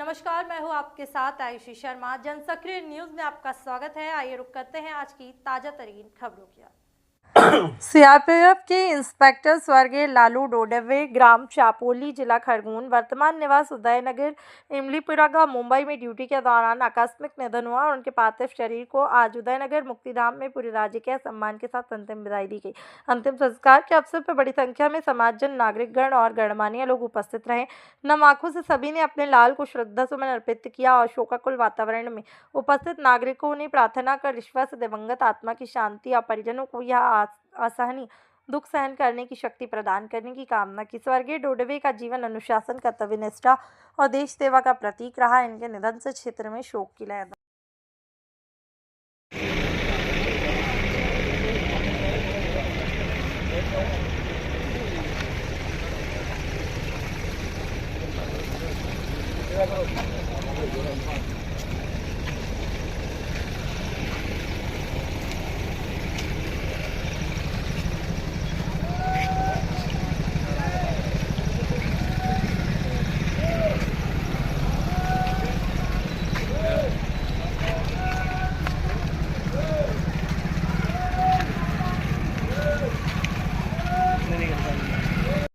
नमस्कार, मैं हूं आपके साथ आयुषी शर्मा। जनसक्रिय न्यूज में आपका स्वागत है। आइए रुक करते हैं आज की ताजा तरीन खबरों की। सीआरपीएफ के इंस्पेक्टर स्वर्गीय लालू डोडवे, ग्राम चापोली, जिला खरगोन, वर्तमान निवास उदयनगर, इमलीपुरा का मुंबई में ड्यूटी के दौरान आकस्मिक निधन हुआ और उनके पार्थिव शरीर को आज उदयनगर मुक्तिधाम में पूरे राजकीय सम्मान के साथ अंतिम विदाई दी गई। अंतिम संस्कार के अवसर पर बड़ी संख्या में समाजजन, नागरिकगण और गणमान्य लोग उपस्थित रहे। नम आंखों से सभी ने अपने लाल को श्रद्धा सुमन अर्पित किया और शोकाकुल वातावरण में उपस्थित नागरिकों ने प्रार्थना कर ईश्वर से दिवंगत आत्मा की शांति और परिजनों को यह असहनीय दुख सहन करने की शक्ति प्रदान करने की कामना की। स्वर्गीय डोडवे का जीवन अनुशासन, कर्तव्यनिष्ठा और देश सेवा का प्रतीक रहा। इनके निधन से क्षेत्र में शोक की लहर Gracias.